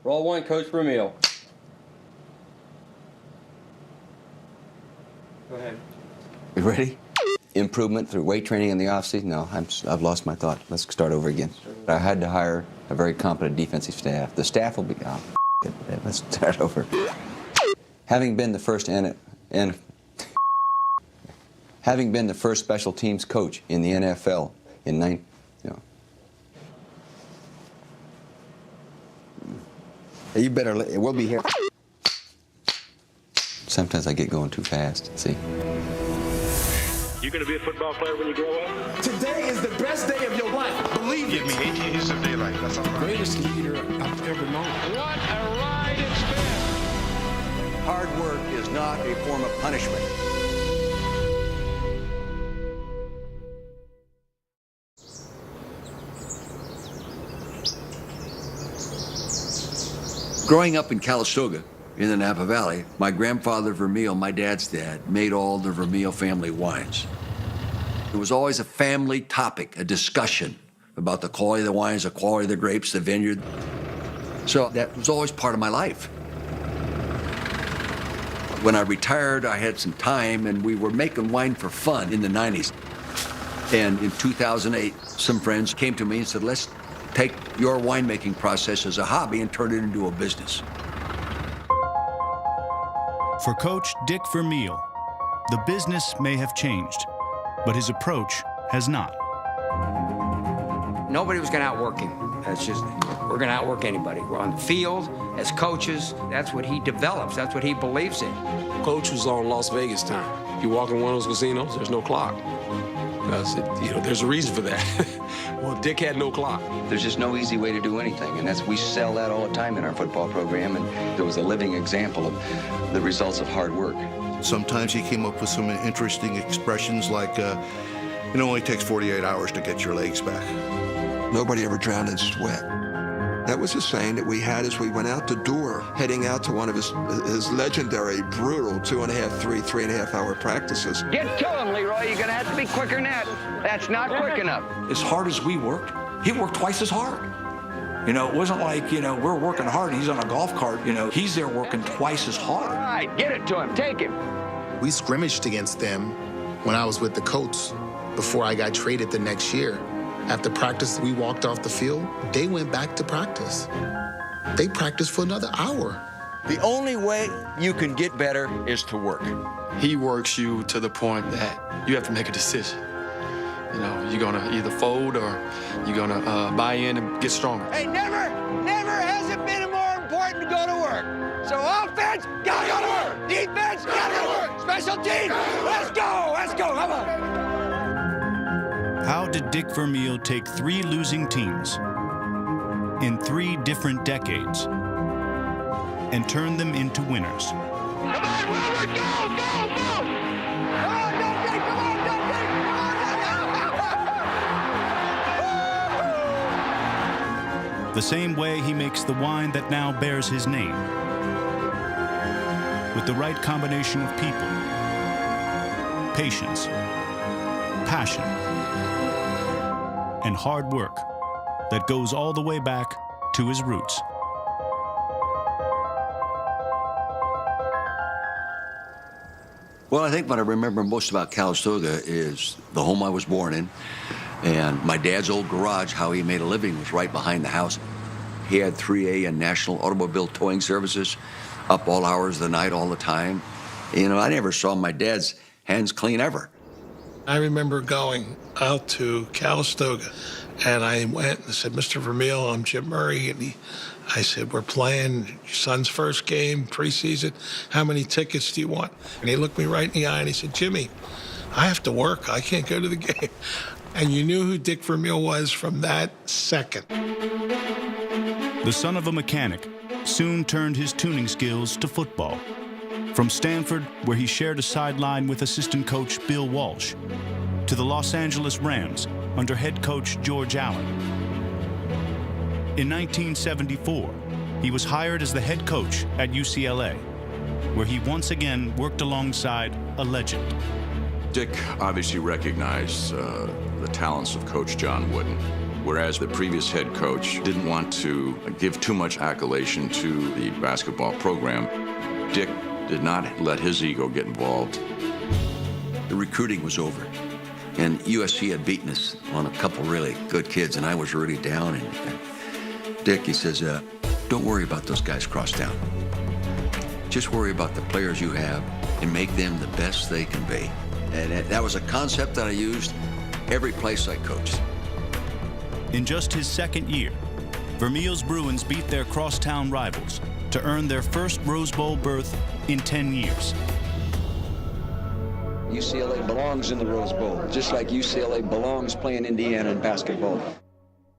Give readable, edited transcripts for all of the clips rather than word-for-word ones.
Roll one, Coach Vermeil. Go ahead. You ready? Improvement through weight training in the offseason? No, I've lost my thought. Let's start over again. I had to hire a very competent defensive staff. The staff will be... Oh, let's start over. Having been the first having been the first special teams coach in the NFL in You better... We'll be here. Sometimes I get going too fast, see? You gonna be a football player when you grow up? Today is the best day of your life. Believe Give me 18 years of daylight. That's all right. Greatest leader I've ever known. What a ride it's been! Hard work is not a form of punishment. Growing up in Calistoga, in the Napa Valley, my grandfather Vermeil, my dad's dad, made all the Vermeil family wines. It was always a family topic, a discussion about the quality of the wines, the quality of the grapes, the vineyard. So that was always part of my life. When I retired, I had some time, and we were making wine for fun in the 90s. And in 2008, some friends came to me and said, let's take your winemaking process as a hobby and turn it into a business. For Coach Dick Vermeil, the business may have changed, but his approach has not. Nobody was going to outwork him. That's just, we're going to outwork anybody. We're on the field, as coaches, that's what he develops, that's what he believes in. Coach was on Las Vegas time. You walk in one of those casinos, there's no clock. Because, there's a reason for that. Well, Dick had no clock. There's just no easy way to do anything, and we sell that all the time in our football program, and there was a living example of the results of hard work. Sometimes he came up with some interesting expressions like, it only takes 48 hours to get your legs back. Nobody ever drowned in sweat. That was a saying that we had as we went out the door, heading out to one of his legendary, brutal 2.5, 3.5 hour practices. Get to him, Leroy. You're going to have to be quicker than that. That's not quick enough. As hard as we worked, he worked twice as hard. It wasn't like, we're working hard, he's on a golf cart. He's there working twice as hard. All right, get it to him. Take him. We scrimmaged against them when I was with the Colts before I got traded the next year. After practice, we walked off the field. They went back to practice. They practiced for another hour. The only way you can get better is to work. He works you to the point that you have to make a decision. You're going to either fold or you're going to buy in and get stronger. Hey, never has it been more important to go to work. So offense, gotta go to work. Defense, gotta go to work. Special teams, let's go, come on. How did Dick Vermeil take 3 losing teams in 3 different decades and turn them into winners? Come on, Robert, go! Come on, Dundee, come on, Dundee! The same way he makes the wine that now bears his name, with the right combination of people, patience, passion, and hard work that goes all the way back to his roots. Well, I think what I remember most about Calistoga is the home I was born in, and my dad's old garage, how he made a living, was right behind the house. He had 3A and national automobile towing services up all hours of the night, all the time. I never saw my dad's hands clean ever. I remember going out to Calistoga, and I went and said, Mr. Vermeil, I'm Jim Murray. And I said, we're playing your son's first game, preseason. How many tickets do you want? And he looked me right in the eye, and he said, Jimmy, I have to work. I can't go to the game. And you knew who Dick Vermeil was from that second. The son of a mechanic soon turned his tuning skills to football. From Stanford, where he shared a sideline with assistant coach Bill Walsh, to the Los Angeles Rams under head coach George Allen. In 1974, he was hired as the head coach at UCLA, where he once again worked alongside a legend. Dick obviously recognized the talents of Coach John Wooden. Whereas the previous head coach didn't want to give too much accolation to the basketball program, Dick did not let his ego get involved. The recruiting was over, and USC had beaten us on a couple really good kids, and I was really down. And Dick, he says, don't worry about those guys crossed down. Just worry about the players you have and make them the best they can be. And that was a concept that I used every place I coached. In just his second year, Vermeil's Bruins beat their crosstown rivals to earn their first Rose Bowl berth in 10 years. UCLA belongs in the Rose Bowl, just like UCLA belongs playing Indiana in basketball.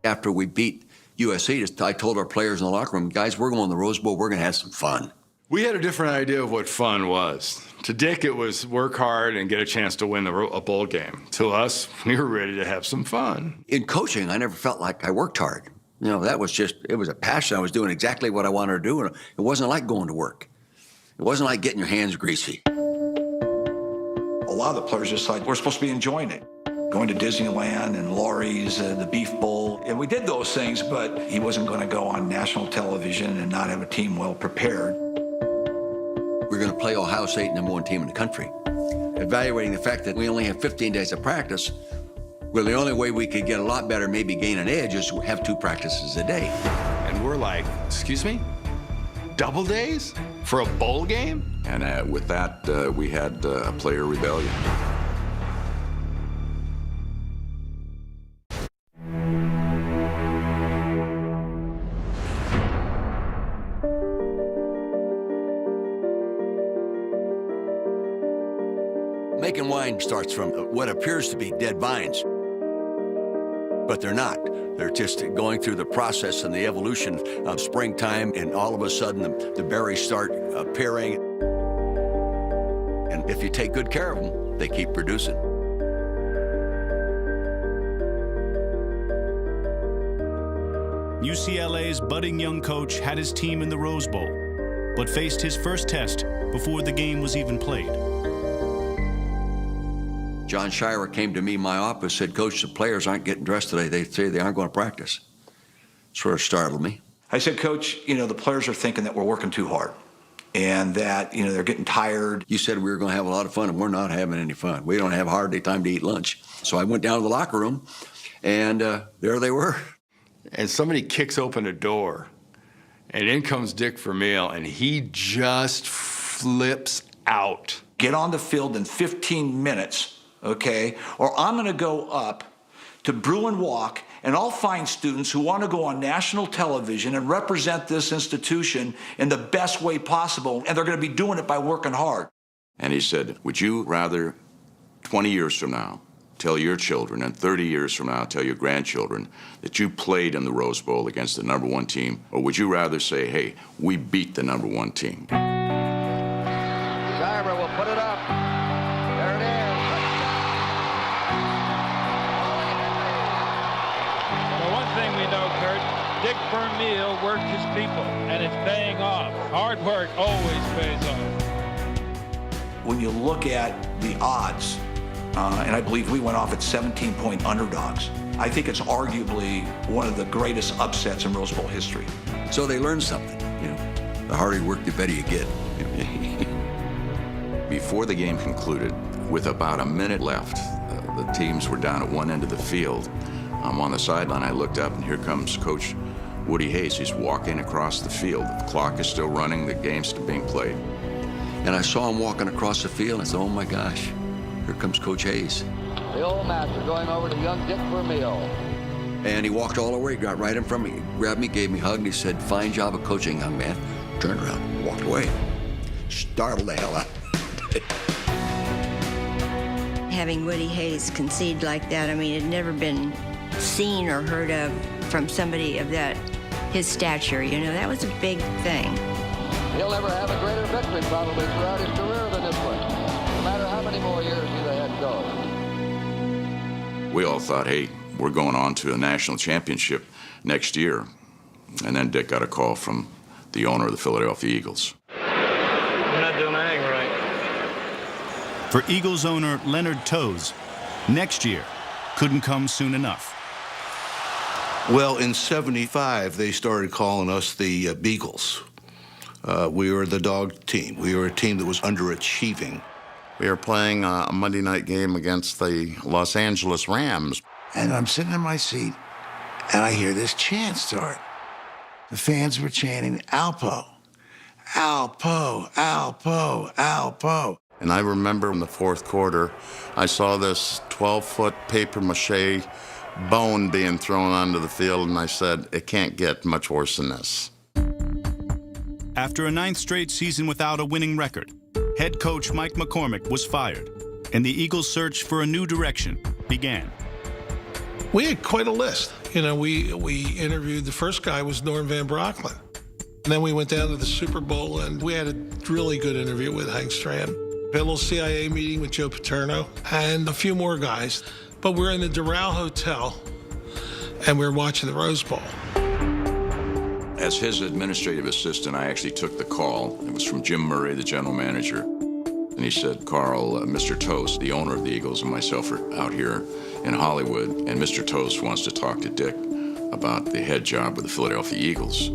After we beat USC, I told our players in the locker room, guys, we're going to the Rose Bowl, we're going to have some fun. We had a different idea of what fun was. To Dick, it was work hard and get a chance to win a bowl game. To us, we were ready to have some fun. In coaching, I never felt like I worked hard. You know, that was just, it was a passion. I was doing exactly what I wanted to do, and it wasn't like going to work. It wasn't like getting your hands greasy. A lot of the players just like, we're supposed to be enjoying it. Going to Disneyland and Laurie's, the Beef Bowl. And we did those things, but he wasn't going to go on national television and not have a team well prepared. We're going to play Ohio State, #1 team in the country. Evaluating the fact that we only have 15 days of practice, well, the only way we could get a lot better, maybe gain an edge, is to have 2 practices a day. And we're like, excuse me? Double days for a bowl game? And with that, we had a player rebellion. Making wine starts from what appears to be dead vines, but they're not. They're just going through the process and the evolution of springtime, and all of a sudden the berries start appearing. And if you take good care of them, they keep producing. UCLA's budding young coach had his team in the Rose Bowl, but faced his first test before the game was even played. John Shira came to me in my office, said, Coach, the players aren't getting dressed today. They say they aren't going to practice. Sort of startled me. I said, Coach, you know, the players are thinking that we're working too hard and that, you know, they're getting tired. You said we were going to have a lot of fun, and we're not having any fun. We don't have hardly time to eat lunch. So I went down to the locker room, and there they were. And somebody kicks open a door, and in comes Dick Vermeil, and he just flips out. Get on the field in 15 minutes. Okay, or I'm going to go up to Bruin Walk, and I'll find students who want to go on national television and represent this institution in the best way possible, and they're going to be doing it by working hard. And he said, would you rather 20 years from now tell your children, and 30 years from now tell your grandchildren that you played in the Rose Bowl against the #1 team, or would you rather say, hey, we beat the #1 team? Shira will put it up. There it is. Thing we know, Kurt, Dick Vermeil worked his people, and it's paying off. Hard work always pays off. When you look at the odds, and I believe we went off at 17-point underdogs, I think it's arguably one of the greatest upsets in Rose Bowl history. So they learned something, you know. The harder you work, the better you get. Before the game concluded, with about a minute left, the teams were down at one end of the field. I'm on the sideline. I looked up, and here comes Coach Woody Hayes. He's walking across the field. The clock is still running. The game's still being played. And I saw him walking across the field, and I said, oh, my gosh, here comes Coach Hayes. The old master going over to young Dick Vermeil. And he walked all the way, got right in front of me, grabbed me, gave me a hug, and he said, fine job of coaching, young man. Turned around, walked away. Startled the hell out. Having Woody Hayes concede like that, I mean, it had never been seen or heard of from somebody of his stature, you know. That was a big thing. He'll never have a greater victory probably throughout his career than this one, no matter how many more years he's a head coach. We all thought, hey, we're going on to a national championship next year. And then Dick got a call from the owner of the Philadelphia Eagles. You're not doing anything right. For Eagles owner Leonard Toews, next year couldn't come soon enough. Well, in '75, they started calling us the Beagles. We were the dog team. We were a team that was underachieving. We were playing a Monday night game against the Los Angeles Rams. And I'm sitting in my seat, and I hear this chant start. The fans were chanting, Alpo, Alpo, Alpo, Alpo. And I remember in the fourth quarter, I saw this 12-foot papier-mâché bone being thrown onto the field, and I said, it can't get much worse than this. After a 9th straight season without a winning record, head coach Mike McCormick was fired, and the Eagles' search for a new direction began. We had quite a list. You know, we interviewed, the first guy was Norm Van Brocklin. And then we went down to the Super Bowl, and we had a really good interview with Hank Stram. We had a little CIA meeting with Joe Paterno and a few more guys. But we're in the Doral Hotel, and we're watching the Rose Bowl. As his administrative assistant, I actually took the call. It was from Jim Murray, the general manager. And he said, Carl, Mr. Toast, the owner of the Eagles, and myself are out here in Hollywood, and Mr. Toast wants to talk to Dick about the head job with the Philadelphia Eagles.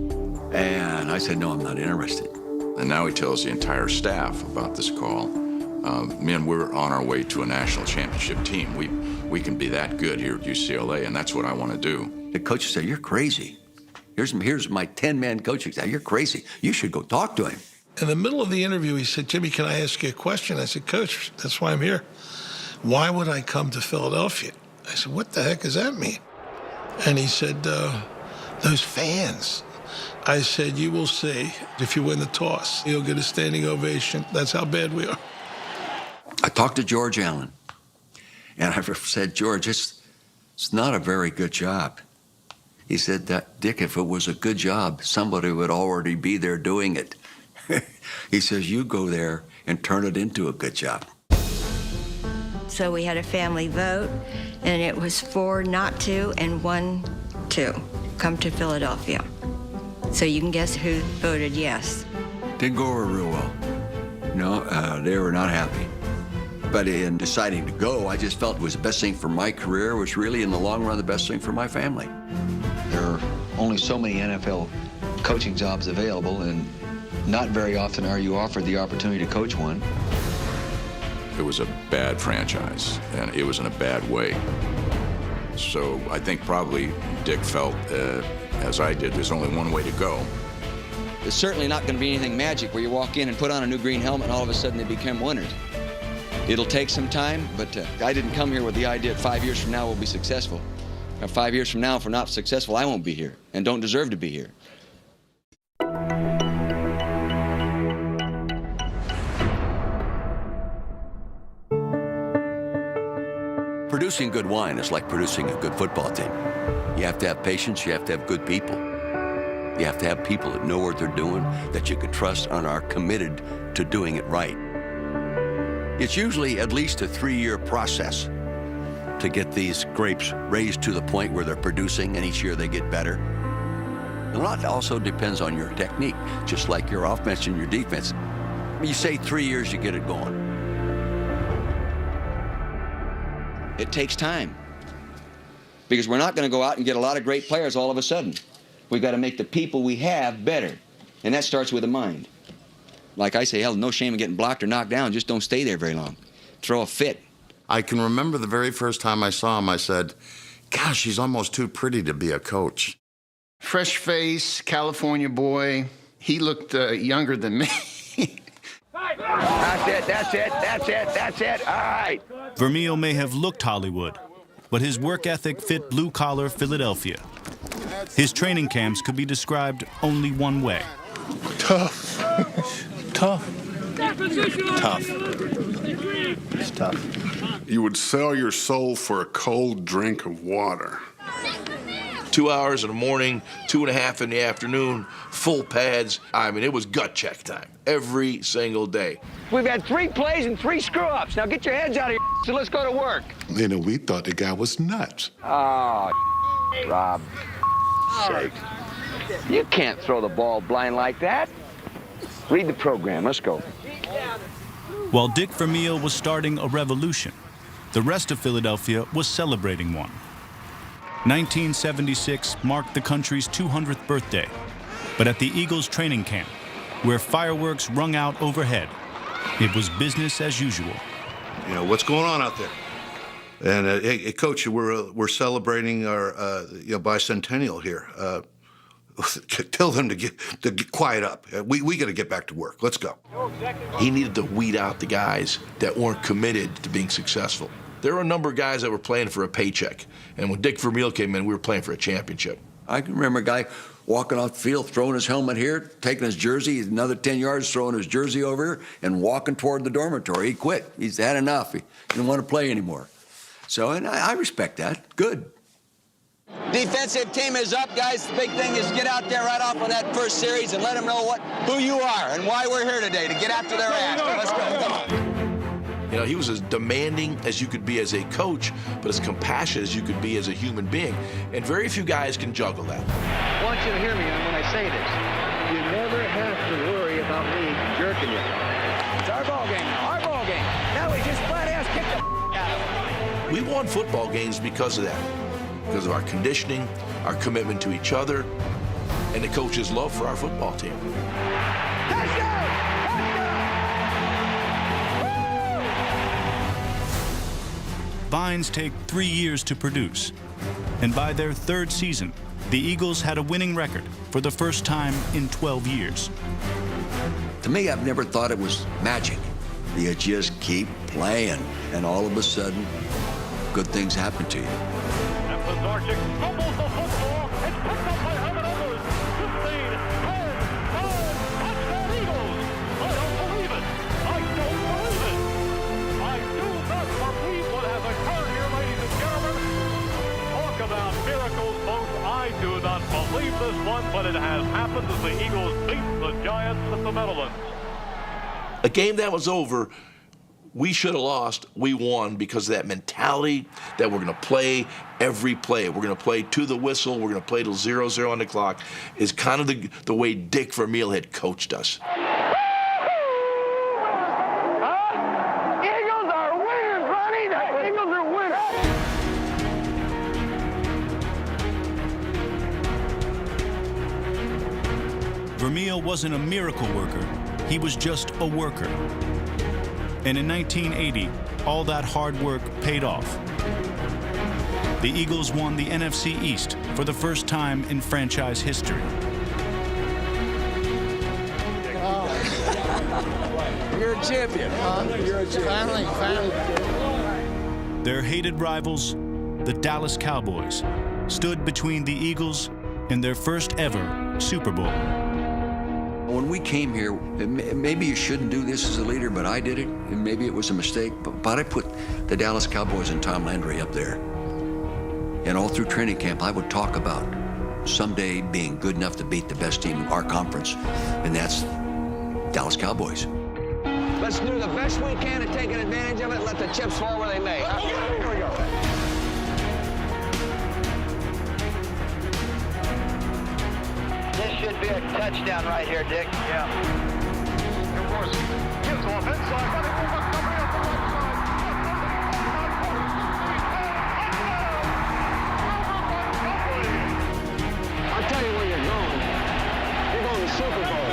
And I said, no, I'm not interested. And now he tells the entire staff about this call. Man, we're on our way to a national championship team. We can be that good here at UCLA, and that's what I want to do. The coach said, you're crazy. Here's my 10-man coaching staff. You're crazy. You should go talk to him. In the middle of the interview, he said, Jimmy, can I ask you a question? I said, Coach, that's why I'm here. Why would I come to Philadelphia? I said, what the heck does that mean? And he said, those fans. I said, you will see. If you win the toss, you'll get a standing ovation. That's how bad we are. I talked to George Allen, and I said, George, it's not a very good job. He said, Dick, if it was a good job, somebody would already be there doing it. He says, you go there and turn it into a good job. So we had a family vote, and it was 4 not to and 1 to come to Philadelphia. So you can guess who voted yes. Didn't go over real well. No, they were not happy. But in deciding to go, I just felt it was the best thing for my career, was really in the long run the best thing for my family. There are only so many NFL coaching jobs available, and not very often are you offered the opportunity to coach one. It was a bad franchise, and it was in a bad way. So I think probably Dick felt, as I did, there's only one way to go. It's certainly not going to be anything magic where you walk in and put on a new green helmet and all of a sudden they become winners. It'll take some time, but I didn't come here with the idea that 5 years from now we'll be successful. Now, 5 years from now, if we're not successful, I won't be here and don't deserve to be here. Producing good wine is like producing a good football team. You have to have patience, you have to have good people. You have to have people that know what they're doing, that you can trust and are committed to doing it right. It's usually at least a 3-year process to get these grapes raised to the point where they're producing, and each year they get better. A lot also depends on your technique, just like your offense and your defense. You say 3 years, you get it going. It takes time, because we're not going to go out and get a lot of great players all of a sudden. We've got to make the people we have better, and that starts with the mind. Like I say, hell, no shame in getting blocked or knocked down. Just don't stay there very long. Throw a fit. I can remember the very first time I saw him, I said, gosh, he's almost too pretty to be a coach. Fresh face, California boy. He looked younger than me. That's it, that's it, that's it, that's it. All right. Vermeil may have looked Hollywood, but his work ethic fit blue-collar Philadelphia. His training camps could be described only one way. Tough. Tough. Tough. It's tough. You would sell your soul for a cold drink of water. 2 hours in the morning, 2.5 in the afternoon, full pads. I mean, it was gut check time every single day. We've had 3 plays and 3 screw-ups. Now get your heads out of here, so let's go to work. You know, we thought the guy was nuts. Oh, Rob. Sake. You can't throw the ball blind like that. Read the program. Let's go. While Dick Vermeil was starting a revolution, the rest of Philadelphia was celebrating one. 1976 marked the country's 200th birthday, but at the Eagles training camp, where fireworks rung out overhead, it was business as usual. You know, what's going on out there? And hey, Coach, we're celebrating our bicentennial here. Tell them to get quiet up. We got to get back to work. Let's go. He needed to weed out the guys that weren't committed to being successful. There were a number of guys that were playing for a paycheck, and when Dick Vermeil came in, we were playing for a championship. I can remember a guy walking off the field, throwing his helmet here, taking his jersey, another 10 yards, throwing his jersey over here, and walking toward the dormitory. He quit. He's had enough. He didn't want to play anymore. So, and I respect that. Good. Defensive team is up, guys. The big thing is get out there right off of that first series and let them know who you are and why we're here today, to get after their ass. Let's go. Come on. You know, he was as demanding as you could be as a coach, but as compassionate as you could be as a human being. And very few guys can juggle that. I want you to hear me when I say this. You never have to worry about me jerking you. It's our ball game now, our ball game. Now we just flat-ass kick the out of them. We won football games because of that, because of our conditioning, our commitment to each other, and the coach's love for our football team. Vines take 3 years to produce, and by their third season, the Eagles had a winning record for the first time in 12 years. To me, I've never thought it was magic. You just keep playing, and all of a sudden, good things happen to you. And Pizarczyk fumbles the football. It's picked up by Herman Edwards. 15, 10, 9, touchdown Eagles. I don't believe it. I don't believe it. I do not believe what has occurred here, ladies and gentlemen. Talk about miracles, folks. I do not believe this one, but it has happened as the Eagles beat the Giants at the Meadowlands. A game that was over, we should have lost. We won because of that mentality that we're going to play every play. We're going to play to the whistle. We're going to play till 0-0 on the clock. Is kind of the way Dick Vermeil had coached us. Eagles are winners, Ronnie. The Eagles are winners. Vermeil wasn't a miracle worker. He was just a worker. And in 1980, all that hard work paid off. The Eagles won the NFC East for the first time in franchise history. You're a champion. You're a champion. Finally. Their hated rivals, the Dallas Cowboys, stood between the Eagles and their first ever Super Bowl. When we came here, maybe you shouldn't do this as a leader, but I did it, and maybe it was a mistake, but I put the Dallas Cowboys and Tom Landry up there. And all through training camp, I would talk about someday being good enough to beat the best team in our conference, and that's Dallas Cowboys. Let's do the best we can at taking advantage of it and let the chips fall where they may. Here we go. This should be a touchdown right here, Dick. Yeah. Of course, gives off inside. I'll tell you where you're going. You're going to the Super Bowl.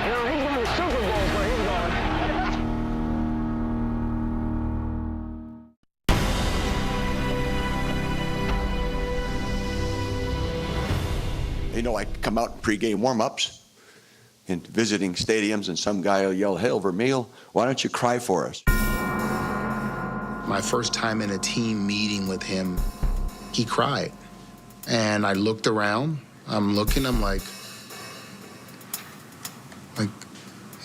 You know, he's going to the Super Bowl where he's going. You know, I come out in pregame warm-ups and visiting stadiums, and some guy will yell, "Hail Vermeil, why don't you cry for us?" My first time in a team meeting with him, he cried. And I looked around, I'm like,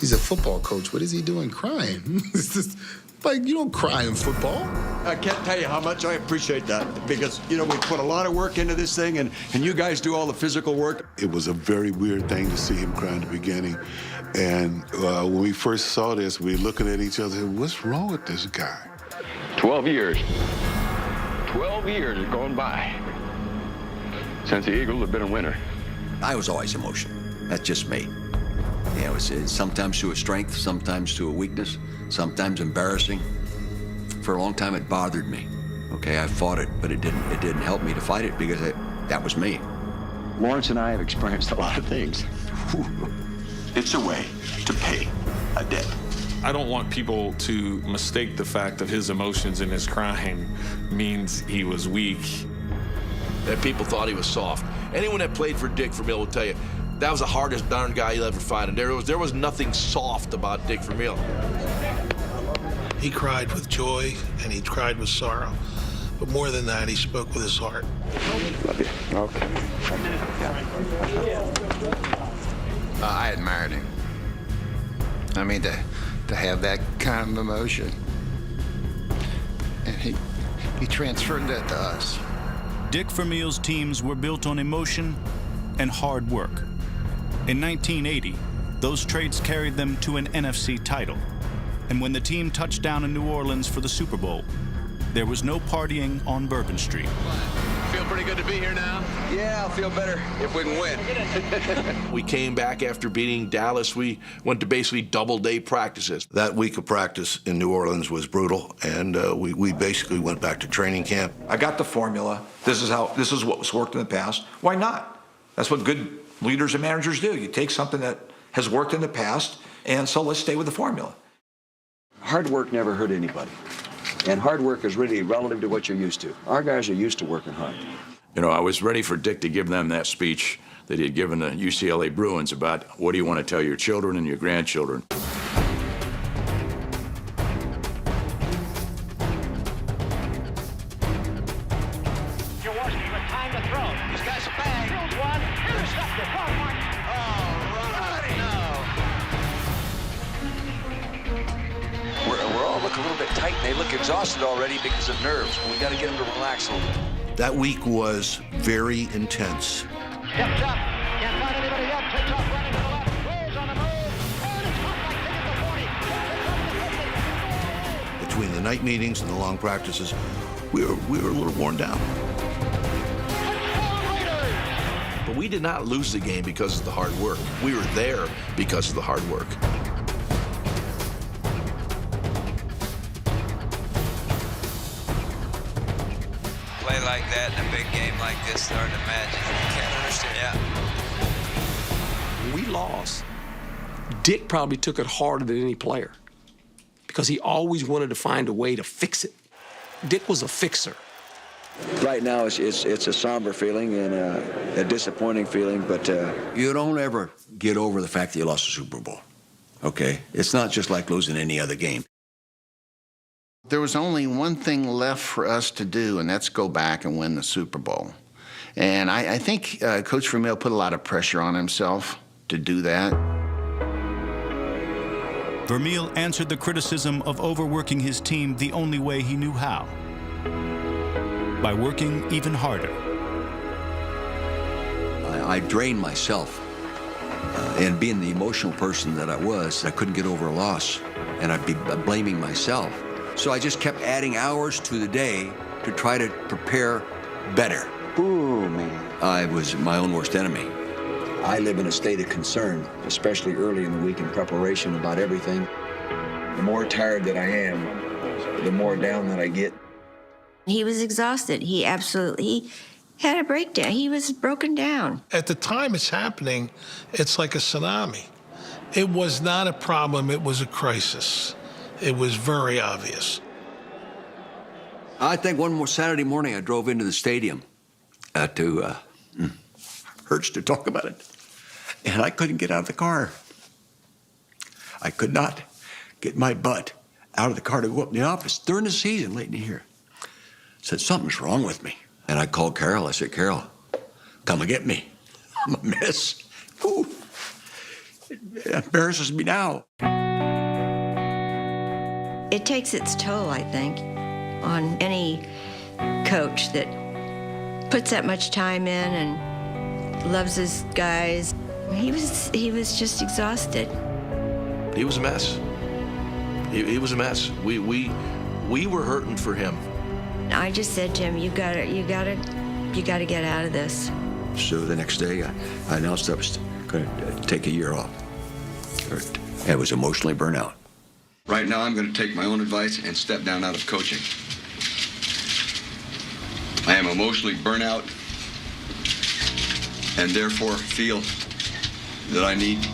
he's a football coach. What is he doing crying? Like, you don't cry in football. I can't tell you how much I appreciate that, because, you know, we put a lot of work into this thing, and you guys do all the physical work. It was a very weird thing to see him cry in the beginning. And when we first saw this, we were looking at each other and said, what's wrong with this guy? 12 years. 12 years have gone by since the Eagles have been a winner. I was always emotional. That's just me. You know, it's sometimes to a strength, sometimes to a weakness, sometimes embarrassing. For a long time, it bothered me. Okay, I fought it, but it didn't help me to fight it because that was me. Lawrence and I have experienced a lot of things. It's a way to pay a debt. I don't want people to mistake the fact of his emotions and his crying means he was weak. That people thought he was soft. Anyone that played for Dick Vermeil will tell you, that was the hardest darn guy you'll ever find. And there was nothing soft about Dick Vermeil. He cried with joy and he cried with sorrow. But more than that, he spoke with his heart. Love you. Okay. I admired him. I mean, to have that kind of emotion. And he transferred that to us. Dick Vermeil's teams were built on emotion and hard work. In 1980, those traits carried them to an NFC title. And when the team touched down in New Orleans for the Super Bowl, there was no partying on Bourbon Street. Feel pretty good to be here now? Yeah, I'll feel better if we can win. We came back after beating Dallas. We went to basically double-day practices. That week of practice in New Orleans was brutal, and we basically went back to training camp. I got the formula. This is what was worked in the past. Why not? That's what good leaders and managers do. You take something that has worked in the past, and so let's stay with the formula. Hard work never hurt anybody. And hard work is really relative to what you're used to. Our guys are used to working hard. You know, I was ready for Dick to give them that speech that he had given the UCLA Bruins about what do you want to tell your children and your grandchildren. Jaworski with time to throw. He's got some bag. Throws one. Intercepted. Ball one. We're all looking a little bit tight, and they look exhausted already because of nerves. We got to get them to relax a little bit. That week was very intense. Steps up. Can't find anybody yet. Takes off running to the left. Rolls on the move. And it's caught by the 40. Between the night meetings and the long practices, we were a little worn down. But we did not lose the game because of the hard work. We were there because of the hard work. Play like that in a big game like this, hard to imagine. Can't understand. Yeah. When we lost, Dick probably took it harder than any player because he always wanted to find a way to fix it. Dick was a fixer. Right now, it's a somber feeling and a disappointing feeling, but You don't ever get over the fact that you lost the Super Bowl, okay? It's not just like losing any other game. There was only one thing left for us to do, and that's go back and win the Super Bowl. And I think Coach Vermeil put a lot of pressure on himself to do that. Vermeil answered the criticism of overworking his team the only way he knew how: by working even harder. I drained myself. And being the emotional person that I was, I couldn't get over a loss. And I'd be blaming myself. So I just kept adding hours to the day to try to prepare better. Ooh, man. I was my own worst enemy. I live in a state of concern, especially early in the week in preparation about everything. The more tired that I am, the more down that I get. He was exhausted. He had a breakdown. He was broken down. At the time it's happening, it's like a tsunami. It was not a problem, it was a crisis. It was very obvious. I think one more Saturday morning I drove into the stadium hurts to talk about it. And I couldn't get out of the car. I could not get my butt out of the car to go up in the office during the season late in the year. Said, something's wrong with me. And I called Carol. I said, Carol, come and get me. I'm a mess. Ooh. It embarrasses me now. It takes its toll, I think, on any coach that puts that much time in and loves his guys. He was just exhausted. He was a mess. He was a mess. We were hurting for him. I just said to him, you gotta get out of this. So the next day, I announced I was going to take a year off. I was emotionally burnt out. Right now, I'm going to take my own advice and step down out of coaching. am emotionally burnt out and therefore feel that I need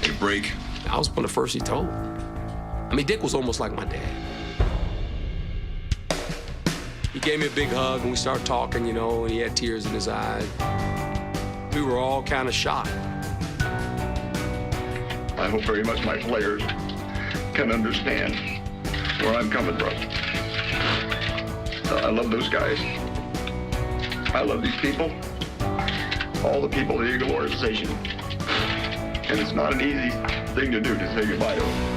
a break. I was one of the first he told. I mean, Dick was almost like my dad. He gave me a big hug and we started talking, you know, and he had tears in his eyes. We were all kind of shocked. I hope very much my players can understand where I'm coming from. I love those guys. I love these people, all the people of the Eagle organization. And it's not an easy thing to do to say goodbye to them.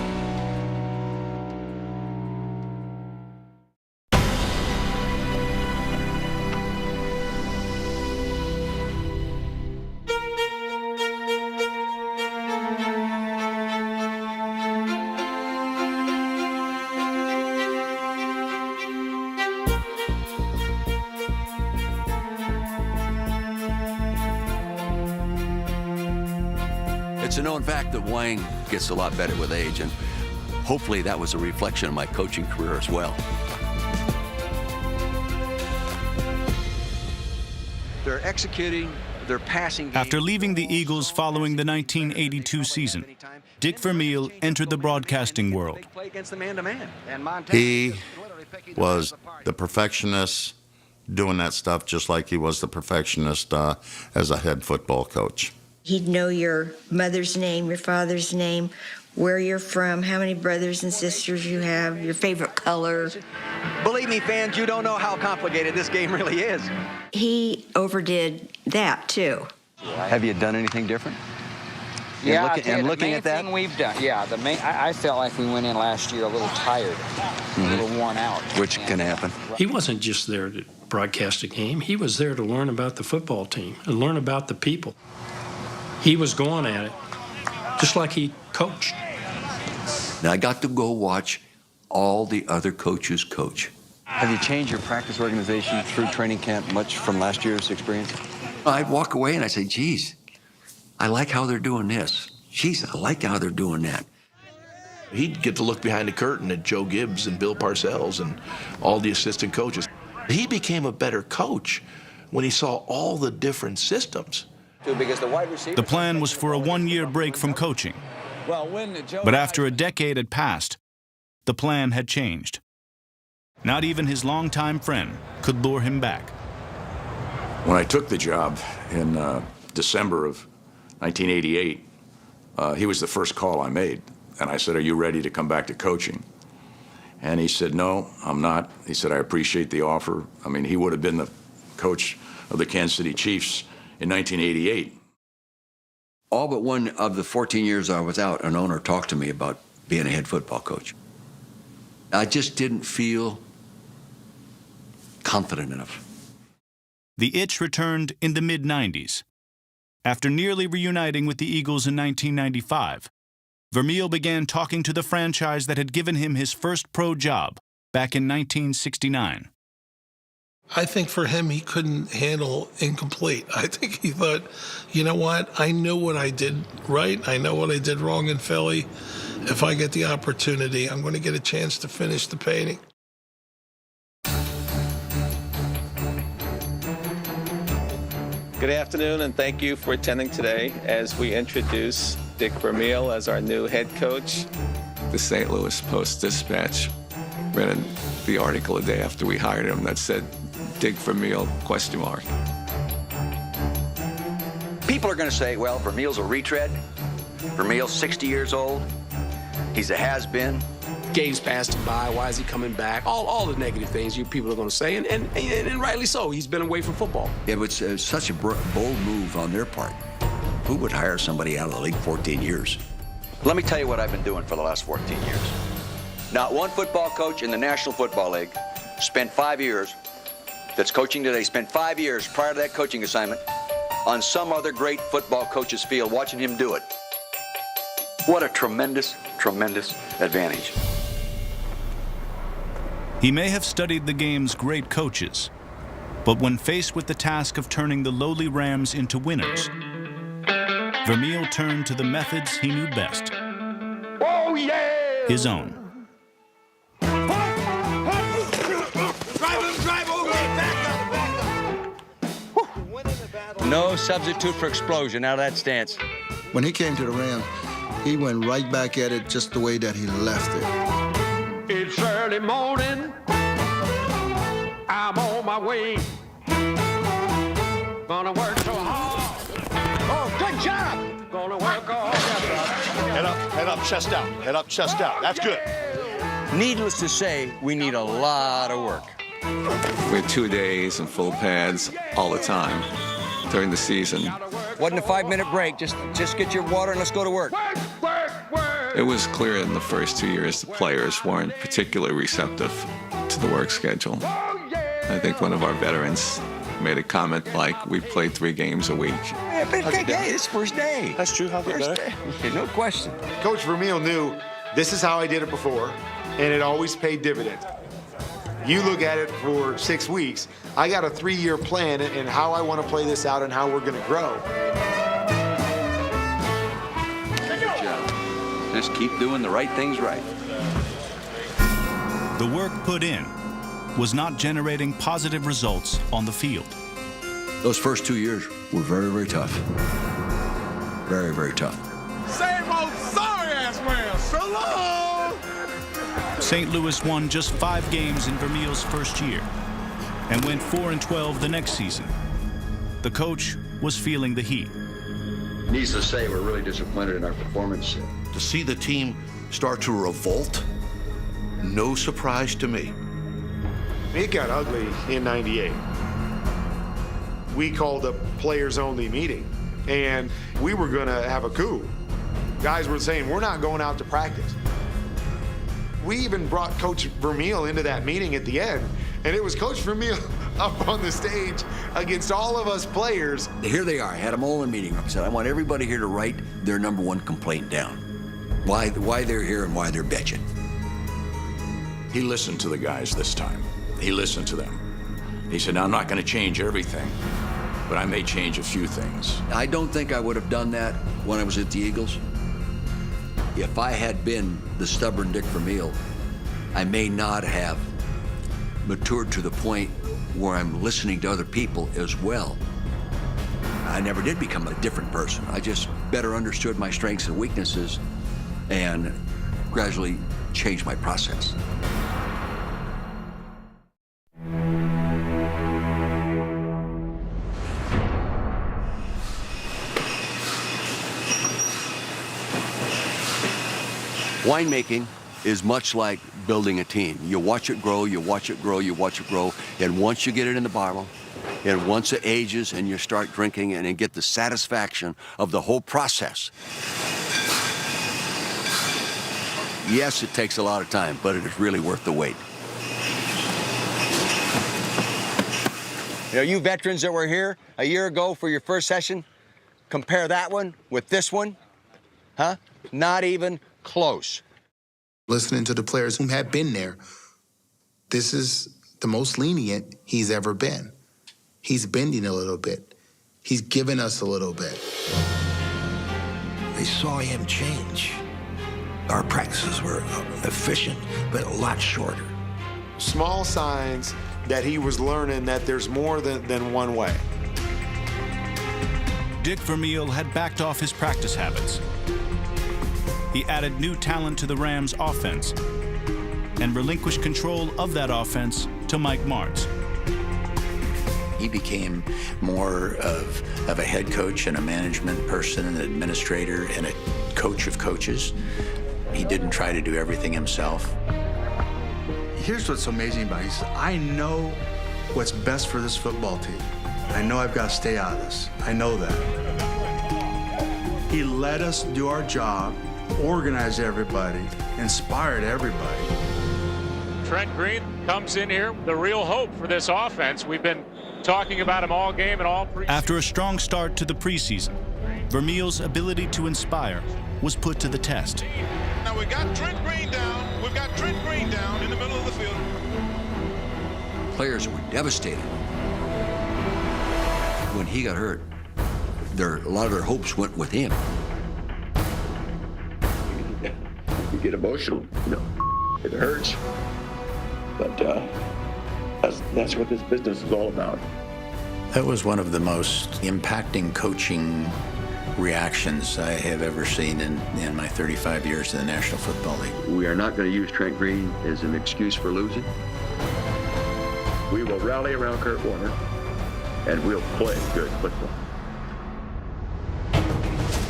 It's a known fact that Wang gets a lot better with age, and hopefully that was a reflection of my coaching career as well. They're executing their passing game. After leaving the Eagles following the 1982 season, Dick Vermeil entered the broadcasting world. Play against the man-to-man. He was the perfectionist doing that stuff just like he was the perfectionist as a head football coach. He'd know your mother's name, your father's name, where you're from, how many brothers and sisters you have, your favorite color. Believe me, fans, you don't know how complicated this game really is. He overdid that, too. Have you done anything different? Yeah, And looking the at that, main thing we've done, yeah, I felt like we went in last year a little tired, a little worn out. Which can happen. He wasn't just there to broadcast a game. He was there to learn about the football team and learn about the people. He was going at it just like he coached. Now I got to go watch all the other coaches coach. Have you changed your practice organization through training camp much from last year's experience? I'd walk away and I'd say, geez, I like how they're doing this. Geez, I like how they're doing that. He'd get to look behind the curtain at Joe Gibbs and Bill Parcells and all the assistant coaches. He became a better coach when he saw all the different systems. The plan was for a one-year break from coaching. But after a decade had passed, the plan had changed. Not even his longtime friend could lure him back. When I took the job in December of 1988, he was the first call I made. And I said, "Are you ready to come back to coaching?" And he said, "No, I'm not." He said, "I appreciate the offer." I mean, he would have been the coach of the Kansas City Chiefs in 1988. All but one of the 14 years I was out, an owner talked to me about being a head football coach. I just didn't feel confident enough. The itch returned in the mid-90s. After nearly reuniting with the Eagles in 1995, Vermeil began talking to the franchise that had given him his first pro job back in 1969. I think for him, he couldn't handle incomplete. I think he thought, you know what? I know what I did right. I know what I did wrong in Philly. If I get the opportunity, I'm going to get a chance to finish the painting. Good afternoon, and thank you for attending today as we introduce Dick Vermeil as our new head coach. The St. Louis Post-Dispatch read the article a day after we hired him that said, Dick Vermeil, ? People are going to say, well, Vermeil's a retread. Vermeil's 60 years old. He's a has-been. Games passed him by. Why is he coming back? All the negative things you people are going to say, and rightly so. He's been away from football. It was such a bold move on their part. Who would hire somebody out of the league 14 years? Let me tell you what I've been doing for the last 14 years. Not one football coach in the National Football League spent 5 years, that's coaching today, spent 5 years prior to that coaching assignment on some other great football coach's field watching him do it. What a tremendous, tremendous advantage. He may have studied the game's great coaches, but when faced with the task of turning the lowly Rams into winners, Vermeil turned to the methods he knew best. Oh, yeah! His own. Drive, okay, back up. No substitute for explosion out of that stance. When he came to the Rams, he went right back at it just the way that he left it. It's early morning. I'm on my way. Gonna work so hard. Oh, good job. Gonna work all Head up, chest out. Head up, chest out. That's good. Needless to say, we need a lot of work. We had 2 days and full pads all the time during the season. Wasn't a 5-minute break. Just get your water and let's go to work. It was clear in the first 2 years the players weren't particularly receptive to the work schedule. I think one of our veterans made a comment like, we played 3 games a week. Yeah, but hey, it's first day. That's true. How First day. Okay, no question. Coach Vermeil knew this is how I did it before, and it always paid dividends. You look at it for 6 weeks, I got a 3-year plan and how I want to play this out and how we're going to grow. Good job. Just keep doing the right things right. The work put in was not generating positive results on the field. Those first 2 years were very, very tough. Very, very tough. Same old sorry-ass man. So long. St. Louis won just 5 games in Vermeil's first year and went 4-12 the next season. The coach was feeling the heat. Needless to say, we're really disappointed in our performance. To see the team start to revolt, no surprise to me. It got ugly in '98. We called a players-only meeting, and we were going to have a coup. Guys were saying, we're not going out to practice. We even brought Coach Vermeil into that meeting at the end, and it was Coach Vermeil up on the stage against all of us players. Here they are. I had them all in a meeting. I said, I want everybody here to write their #1 complaint down. Why they're here and why they're bitching. He listened to the guys this time. He listened to them. He said, now, I'm not going to change everything, but I may change a few things. I don't think I would have done that when I was at the Eagles. If I had been the stubborn Dick Vermeil, I may not have matured to the point where I'm listening to other people as well. I never did become a different person. I just better understood my strengths and weaknesses and gradually changed my process. Winemaking is much like building a team. You watch it grow, you watch it grow, you watch it grow, and once you get it in the bottle, and once it ages and you start drinking and get the satisfaction of the whole process. Yes, it takes a lot of time, but it is really worth the wait. You know, you veterans that were here a year ago for your first session, compare that one with this one, huh? Not even close. Listening to the players who have been there, this is the most lenient he's ever been. He's bending a little bit. He's giving us a little bit. They saw him change. Our practices were efficient, but a lot shorter. Small signs that he was learning that there's more than one way. Dick Vermeil had backed off his practice habits. He added new talent to the Rams' offense and relinquished control of that offense to Mike Martz. He became more of a head coach and a management person, an administrator, and a coach of coaches. He didn't try to do everything himself. Here's what's amazing about it. He said, I know what's best for this football team. I know I've got to stay out of this. I know that. He let us do our job, organize everybody, inspired everybody. Trent Green comes in here, the real hope for this offense. We've been talking about him all game and all preseason. After a strong start to the preseason, Vermeil's ability to inspire was put to the test. Now we got Trent Green down. We've got Trent Green down in the middle of the field. Players were devastated. When he got hurt, a lot of their hopes went with him. You get emotional, you know, it hurts. But that's what this business is all about. That was one of the most impacting coaching reactions I have ever seen in my 35 years in the National Football League. We are not going to use Trent Green as an excuse for losing. We will rally around Kurt Warner, and we'll play good football.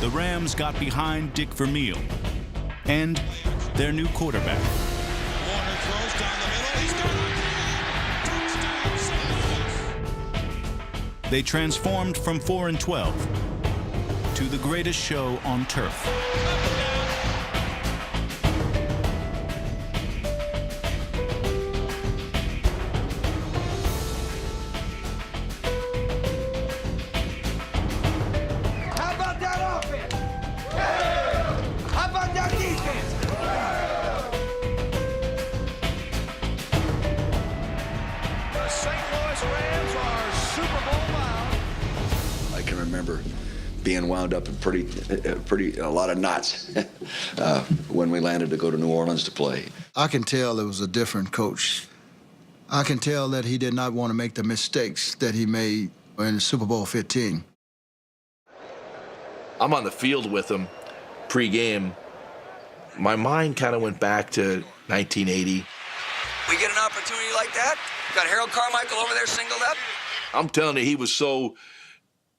The Rams got behind Dick Vermeil and their new quarterback. Warner throws down the middle. He's got a touchdown. They transformed from 4-12 to the greatest show on turf. How about that offense? How about that defense? The St. Louis Rams are Super Bowl bound. I can remember being wound up in a lot of knots when we landed to go to New Orleans to play. I can tell it was a different coach. I can tell that he did not want to make the mistakes that he made in Super Bowl 15. I'm on the field with him pre-game. My mind kind of went back to 1980. We get an opportunity like that? Got Harold Carmichael over there singled up? I'm telling you, he was so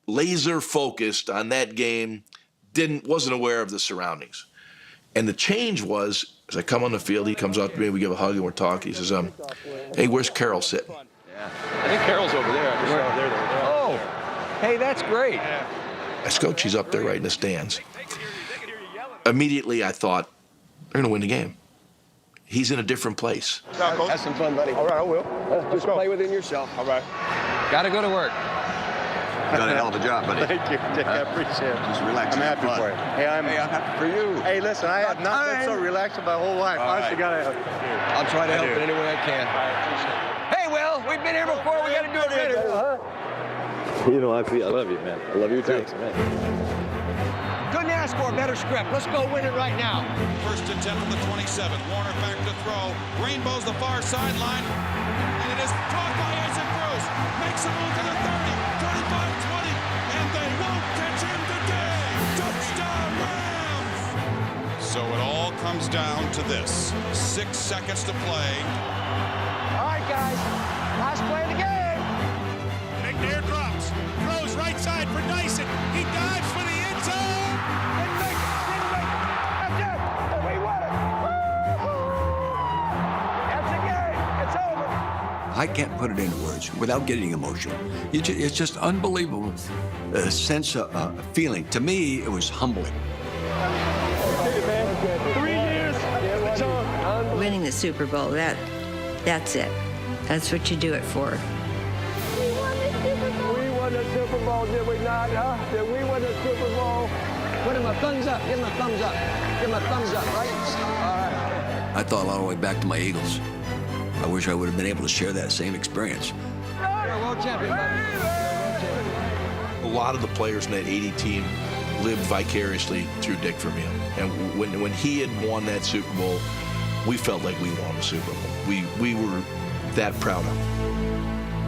laser focused on that game, wasn't aware of the surroundings. And the change was, as I come on the field, he comes up to me, we give a hug and we're talking. He says, hey, where's Carroll sitting? I think Carroll's over there. Oh, hey, that's great. I said, Coach, he's up there right in the stands. Immediately I thought, they're going to win the game. He's in a different place. Have some fun, buddy. All right, I will. Just play within yourself. All right. Got to go to work. You done a hell of a job, buddy. Thank you, Dick. I appreciate it. Just relax. I'm happy for you. Hey, I'm happy for you. Hey, listen, I have not been so relaxed in my whole life. Honestly, gotta help. I'll try to help in any way I can. Hey, Will, we've been here before. We got to do it better. You know, I love you, man. I love you too. Thanks, man. Couldn't ask for a better script. Let's go win it right now. First attempt from the 27. Warner back to throw. Rainbow's the far sideline. And it is caught by Isaac Bruce. Makes a move to the 30, 35, 20. And they won't catch him today. Touchdown Rams. So it all comes down to this. 6 seconds to play. All right, guys. Last play of the game. McNair drops. Throws right side for Dyson. He dives for the end zone. Didn't make it. That's it. We won it. That's the game. It's over. I can't put it into words without getting emotional. It's just unbelievable sense of feeling. To me, it was humbling. 3 years. Winning the Super Bowl, that's it. That's what you do it for. We won the Super Bowl, did we not? Did we win the Super Bowl? Put him a thumbs up. Give him a thumbs up. Give him a thumbs up, right? All right. I thought all the way back to my Eagles. I wish I would have been able to share that same experience. You're a world champion, buddy. A lot of the players in that 80 team lived vicariously through Dick Vermeil. And when he had won that Super Bowl, we felt like we won the Super Bowl. We were that proud of him.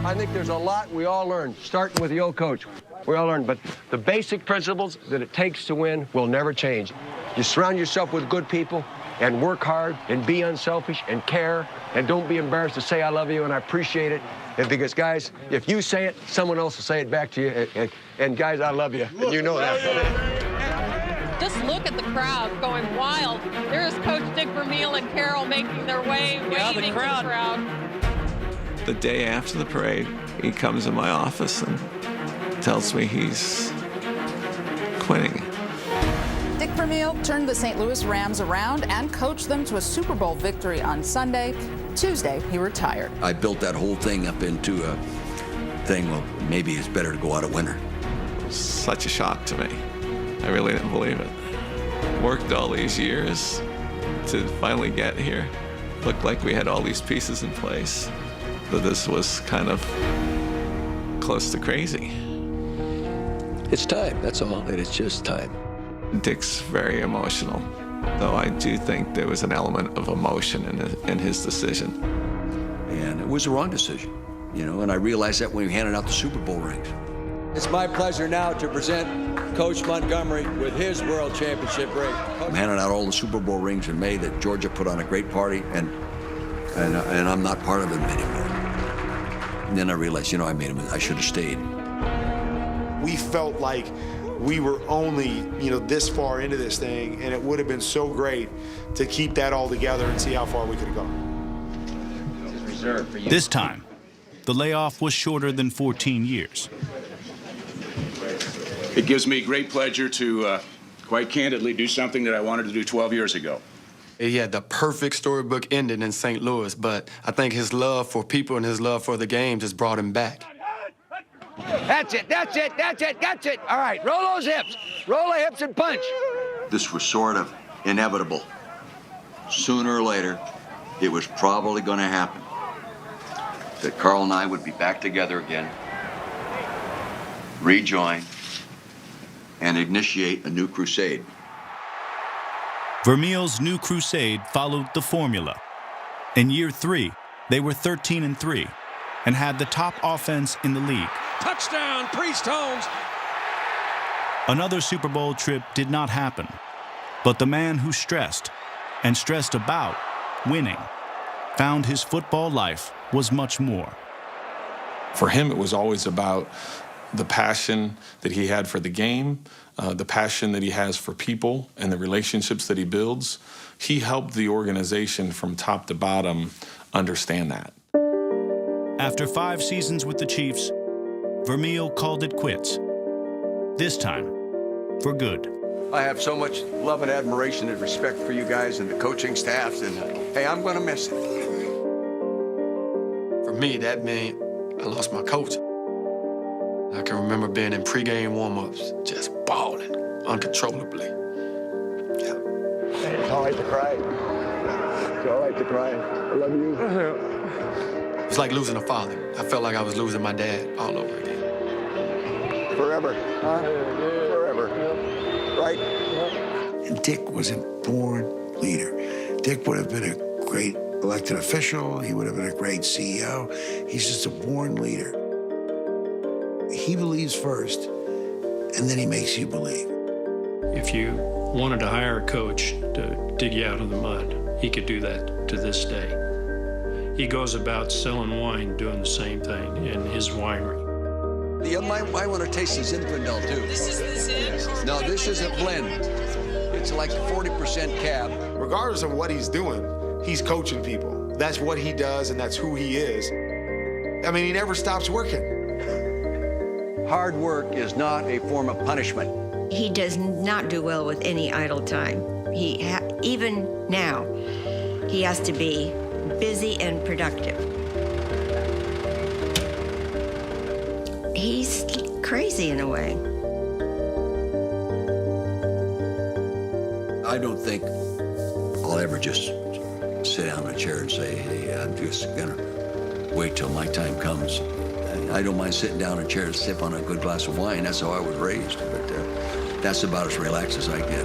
I think there's a lot we all learned, starting with the old coach. We all learned, but the basic principles that it takes to win will never change. You surround yourself with good people and work hard and be unselfish and care and don't be embarrassed to say I love you and I appreciate it. And because, guys, if you say it, someone else will say it back to you. And guys, I love you, and you know that. Just look at the crowd going wild. There is Coach Dick Vermeil and Carroll making their way, waving to the crowd. The day after the parade, he comes in my office and tells me he's quitting. Dick Vermeil turned the St. Louis Rams around and coached them to a Super Bowl victory on Sunday. Tuesday, he retired. I built that whole thing up into a thing, well, maybe it's better to go out a winner. It was such a shock to me. I really didn't believe it. Worked all these years to finally get here. Looked like we had all these pieces in place. But this was kind of close to crazy. It's time, that's all. It's just time. Dick's very emotional, though I do think there was an element of emotion in his decision. And it was the wrong decision. and I realized that when we handed out the Super Bowl rings. It's my pleasure now to present Coach Montgomery with his World Championship ring. I'm handing out all the Super Bowl rings in May that Georgia put on a great party, and I'm not part of it anymore. And then I realized, I should have stayed. We felt like we were only, this far into this thing, and it would have been so great to keep that all together and see how far we could have gone. This time, the layoff was shorter than 14 years. It gives me great pleasure to, quite candidly, do something that I wanted to do 12 years ago. He had the perfect storybook ending in St. Louis, but I think his love for people and his love for the game just brought him back. That's it. All right, roll those hips. Roll the hips and punch. This was sort of inevitable. Sooner or later, it was probably going to happen. That Carl and I would be back together again, rejoin, and initiate a new crusade. Vermeil's new crusade followed the formula. In year 3, they were 13-3 and had the top offense in the league. Touchdown, Priest Holmes. Another Super Bowl trip did not happen, but the man who stressed and stressed about winning found his football life was much more. For him, it was always about the passion that he had for the game, the passion that he has for people and the relationships that he builds. He helped the organization from top to bottom understand that. After 5 seasons with the Chiefs, Vermeil called it quits. This time, for good. I have so much love and admiration and respect for you guys and the coaching staffs, and hey, I'm going to miss it. For me, that meant I lost my coach. I can remember being in pregame warm-ups, just bawling uncontrollably. Yeah. It's all right to cry. It's all right to cry. I love you. It was like losing a father. I felt like I was losing my dad all over again. Forever. Forever. Right? And Dick was a born leader. Dick would have been a great elected official. He would have been a great CEO. He's just a born leader. He believes first, and then he makes you believe. If you wanted to hire a coach to dig you out of the mud, he could do that to this day. He goes about selling wine, doing the same thing in his winery. You might want to taste the Zinfandel, too. This is the Zin? No, this is a blend. It's like 40% cab. Regardless of what he's doing, he's coaching people. That's what he does, and that's who he is. I mean, he never stops working. Hard work is not a form of punishment. He does not do well with any idle time. Even now, he has to be busy and productive. He's crazy in a way. I don't think I'll ever just sit down in a chair and say, hey, I'm just going to wait till my time comes. I don't mind sitting down in a chair and sip on a good glass of wine. That's how I was raised. But that's about as relaxed as I get.